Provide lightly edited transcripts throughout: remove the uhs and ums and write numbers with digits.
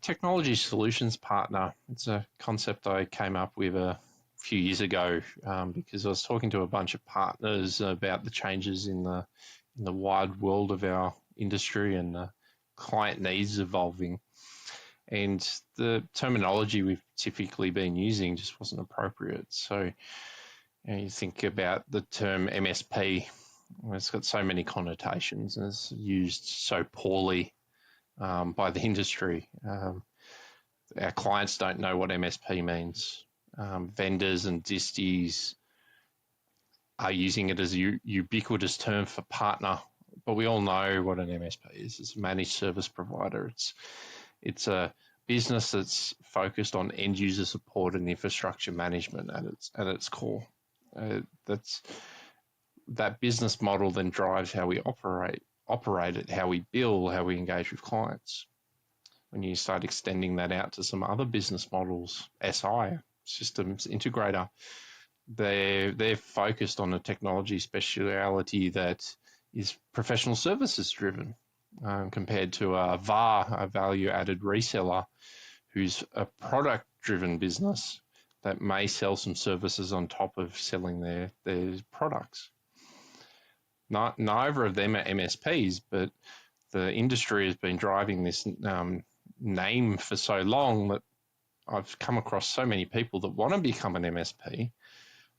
Technology solutions partner, it's a concept I came up with a few years ago because I was talking to a bunch of partners about the changes in the wide world of our industry and the client needs evolving. And the terminology we've typically been using just wasn't appropriate. So you think about the term MSP, it's got so many connotations and it's used so poorly by the industry. Our clients don't know what MSP means. Vendors and disties are using it as a ubiquitous term for partner, but we all know what an MSP is. It's a managed service provider. It's a business that's focused on end user support and infrastructure management at its core. That business model then drives how we operate it, how we bill, how we engage with clients. When you start extending that out to some other business models, SI, systems integrator, they're focused on a technology speciality that is professional services driven compared to a VAR, a value-added reseller, who's a product-driven business that may sell some services on top of selling their products. Neither of them are MSPs, but the industry has been driving this name for so long that I've come across so many people that want to become an MSP,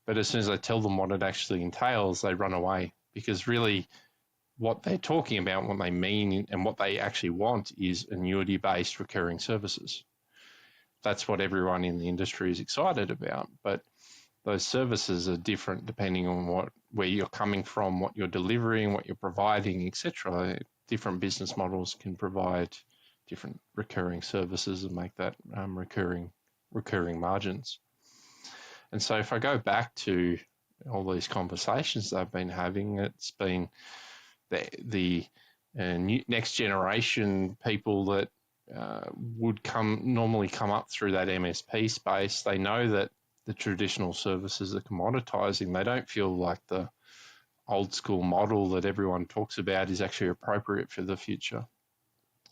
but as soon as I tell them what it actually entails, they run away, because really what they're talking about, what they mean, and what they actually want is annuity-based recurring services. That's what everyone in the industry is excited about, but those services are different depending on where you're coming from, what you're delivering, what you're providing, etc. Different business models can provide different recurring services and make that recurring margins. And so if I go back to all these conversations that I've been having, it's been the next generation people that would normally come up through that MSP space. They know that the traditional services are commoditizing. They don't feel like the old school model that everyone talks about is actually appropriate for the future.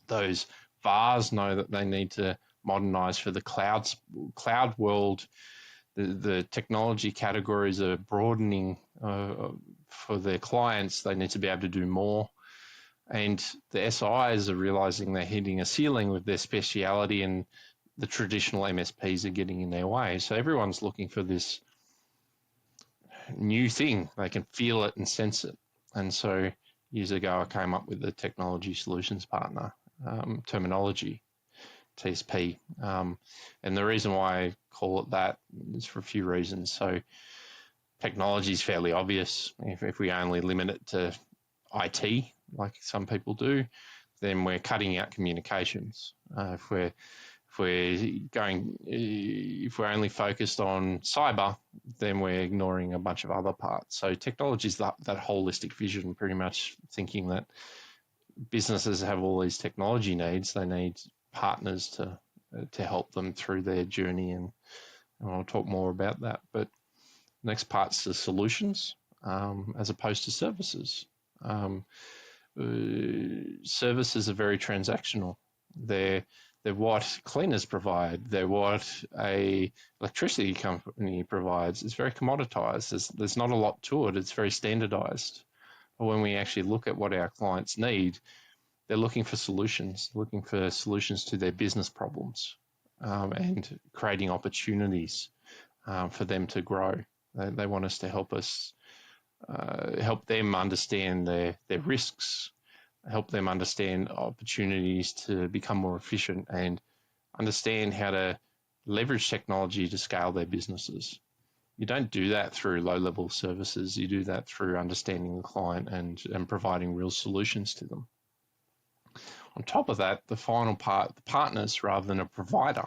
Those VARs know that they need to modernize for the cloud world. The technology categories are broadening for their clients. They need to be able to do more. And the SIs are realizing they're hitting a ceiling with their speciality, and the traditional MSPs are getting in their way. So everyone's looking for this new thing. They can feel it and sense it. And so years ago, I came up with the technology solutions partner terminology, TSP. And the reason why I call it that is for a few reasons. So technology is fairly obvious. If we only limit it to IT, like some people do, then we're cutting out communications. If we're only focused on cyber, then we're ignoring a bunch of other parts. So technology is that holistic vision, pretty much thinking that businesses have all these technology needs. They need partners to help them through their journey, and I'll talk more about that. But next part's the solutions as opposed to services. Services are very transactional. They're what cleaners provide. They're what a electricity company provides. It's very commoditized. There's not a lot to it. It's very standardized. But when we actually look at what our clients need, they're looking for solutions to their business problems and creating opportunities for them to grow. They want us to help them understand their risks, help them understand opportunities to become more efficient, and understand how to leverage technology to scale their businesses. You don't do that through low-level services. You do that through understanding the client and providing real solutions to them. On top of that, the final part, the partners rather than a provider.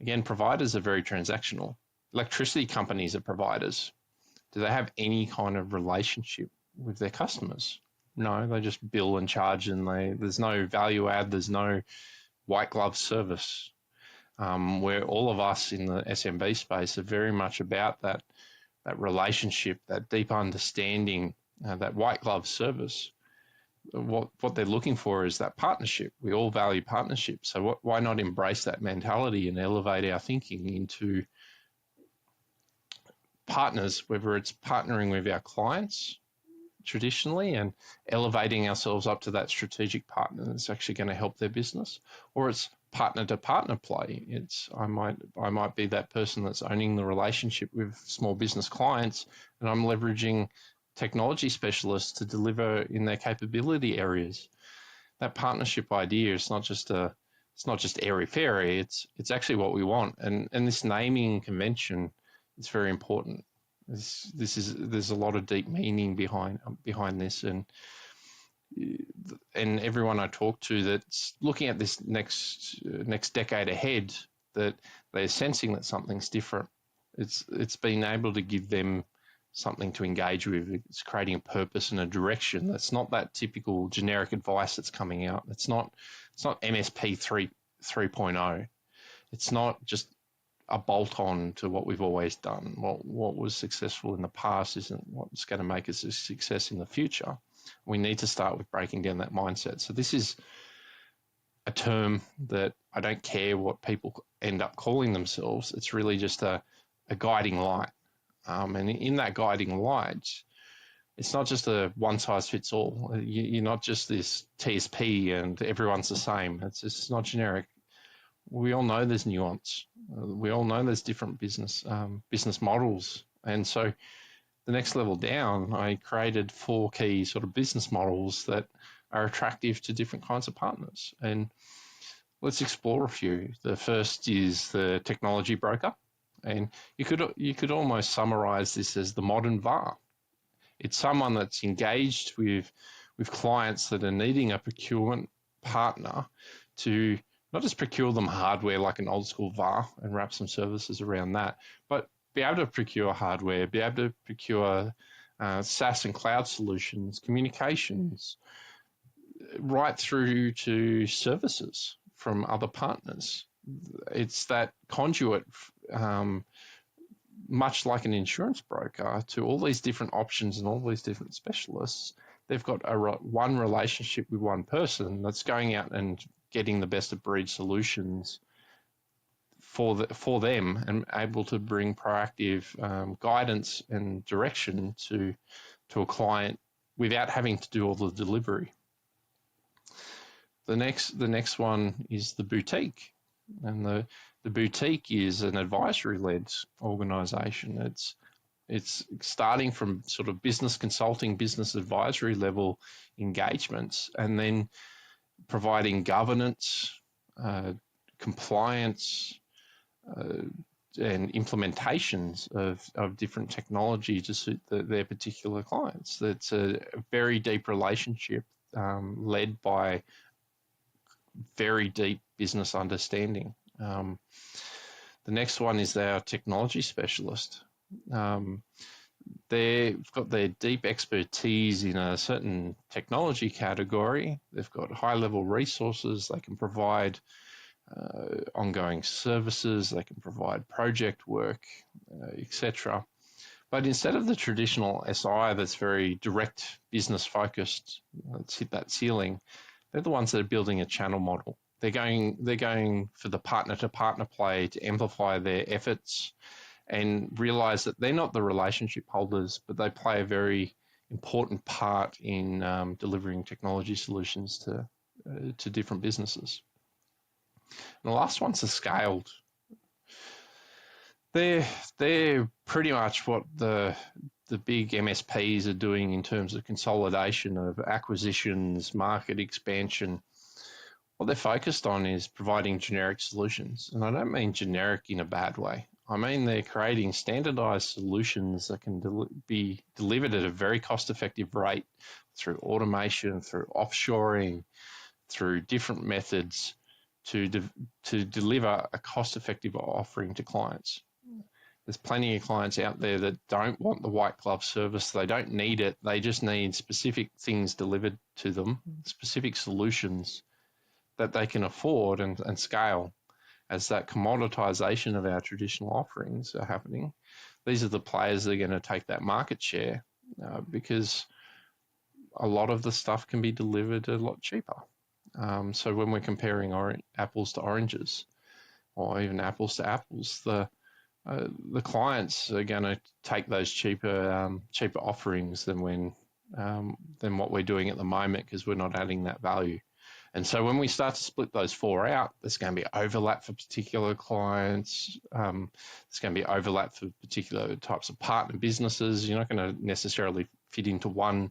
Again, providers are very transactional. Electricity companies are providers. Do they have any kind of relationship with their customers? No, they just bill and charge, and there's no value add, there's no white glove service. Where all of us in the SMB space are very much about that relationship, that deep understanding, that white glove service. what they're looking for is that partnership. We all value partnership. So why not embrace that mentality and elevate our thinking into partners, whether it's partnering with our clients traditionally and elevating ourselves up to that strategic partner that's actually going to help their business, or it's partner to partner play. It's I might be that person that's owning the relationship with small business clients, and I'm leveraging technology specialists to deliver in their capability areas. That partnership idea is not just airy fairy. It's actually what we want, and this naming convention is very important. There's a lot of deep meaning behind this, and everyone I talk to that's looking at this next decade ahead, that they're sensing that something's different. It's been able to give them something to engage with. It's creating a purpose and a direction. That's not that typical generic advice that's coming out. It's not MSP 3.0. It's not just a bolt-on to what we've always done. What was successful in the past isn't what's going to make us a success in the future. We need to start with breaking down that mindset. So this is a term that I don't care what people end up calling themselves. It's really just a guiding light. And in that guiding light, it's not just a one-size-fits-all. You're not just this TSP and everyone's the same. It's not generic. We all know there's nuance. We all know there's different business models. And so the next level down, I created 4 key sort of business models that are attractive to different kinds of partners. And let's explore a few. The first is the technology broker. And you could almost summarize this as the modern VAR. It's someone that's engaged with clients that are needing a procurement partner to not just procure them hardware like an old school VAR and wrap some services around that, but be able to procure hardware, be able to procure SaaS and cloud solutions, communications, right through to services from other partners. It's that conduit, much like an insurance broker, to all these different options and all these different specialists. They've got one relationship with one person that's going out and getting the best of breed solutions for them, and able to bring proactive guidance and direction to a client without having to do all the delivery. The next one is the boutique. And the boutique is an advisory-led organization. It's starting from sort of business consulting, business advisory level engagements, and then providing governance, compliance, and implementations of different technology to suit their particular clients. That's a very deep relationship led by very deep business understanding. The next one is our technology specialist. They've got their deep expertise in a certain technology category. They've got high-level resources. They can provide ongoing services. They can provide project work, etc. But instead of the traditional SI that's very direct business focused, let's hit that ceiling, they're the ones that are building a channel model. They're going for the partner-to-partner play to amplify their efforts and realize that they're not the relationship holders, but they play a very important part in delivering technology solutions to different businesses. And the last one's the scaled. They're pretty much what the big MSPs are doing in terms of consolidation of acquisitions, market expansion. What they're focused on is providing generic solutions. And I don't mean generic in a bad way. I mean they're creating standardized solutions that can be delivered at a very cost-effective rate through automation, through offshoring, through different methods to deliver a cost-effective offering to clients. There's plenty of clients out there that don't want the white glove service. They don't need it. They just need specific things delivered to them, specific solutions that they can afford and scale. As that commoditization of our traditional offerings are happening, these are the players that are going to take that market share because a lot of the stuff can be delivered a lot cheaper. So when we're comparing apples to oranges, or even apples to apples, the clients are going to take those cheaper offerings than what we're doing at the moment, because we're not adding that value. And so when we start to split those four out, there's going to be overlap for particular clients. There's going to be overlap for particular types of partner businesses. You're not going to necessarily fit into one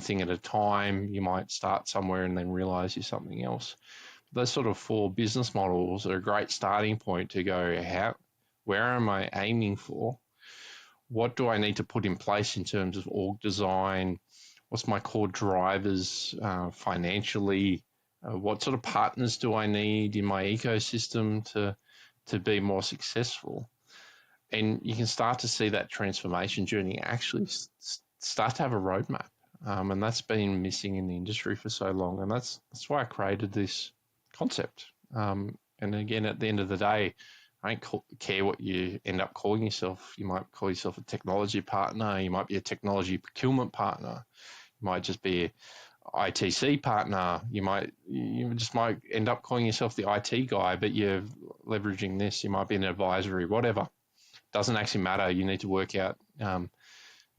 thing at a time. You might start somewhere and then realize you're something else. Those sort of four business models are a great starting point to go, where am I aiming for? What do I need to put in place in terms of org design? What's my core drivers financially? What sort of partners do I need in my ecosystem to be more successful? And you can start to see that transformation journey actually start to have a roadmap. And that's been missing in the industry for so long. And that's why I created this concept. And again, at the end of the day, I don't care what you end up calling yourself. You might call yourself a technology partner. You might be a technology procurement partner. You might just be ITC partner. You just might end up calling yourself the IT guy, but you're leveraging this. You might be an advisory, whatever. Doesn't actually matter. You need to work out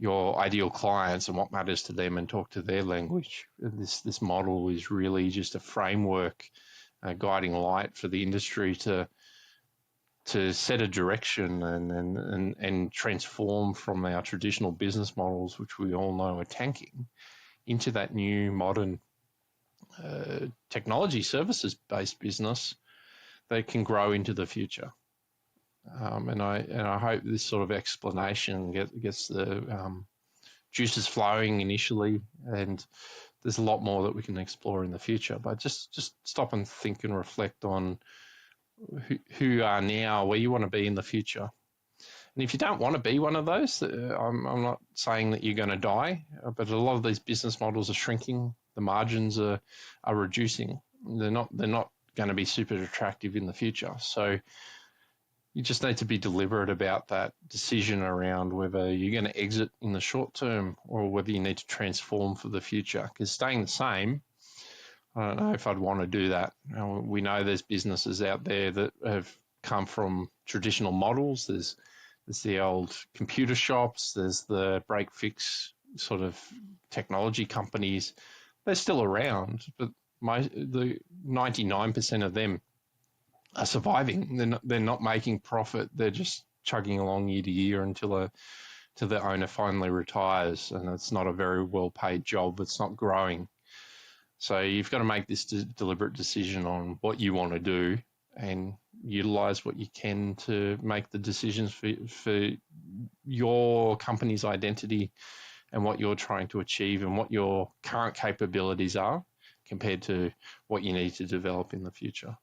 your ideal clients and what matters to them and talk to their language. This model is really just a framework, a guiding light for the industry to set a direction and transform from our traditional business models, which we all know are tanking, into that new modern technology services-based business that can grow into the future. And I hope this sort of explanation gets the juices flowing initially, and there's a lot more that we can explore in the future. But just stop and think and reflect on who you are now, where you want to be in the future. And if you don't want to be one of those, I'm not saying that you're going to die, but a lot of these business models are shrinking. The margins are reducing. They're not going to be super attractive in the future. So you just need to be deliberate about that decision around whether you're going to exit in the short term or whether you need to transform for the future. Because staying the same, I don't know if I'd want to do that. We know there's businesses out there that have come from traditional models. There's the old computer shops. There's the break-fix sort of technology companies. They're still around, but the 99% of them are surviving. They're not making profit. They're just chugging along year to year until the owner finally retires, and it's not a very well-paid job. It's not growing. So you've got to make this deliberate decision on what you want to do and utilize what you can to make the decisions for your company's identity and what you're trying to achieve and what your current capabilities are compared to what you need to develop in the future.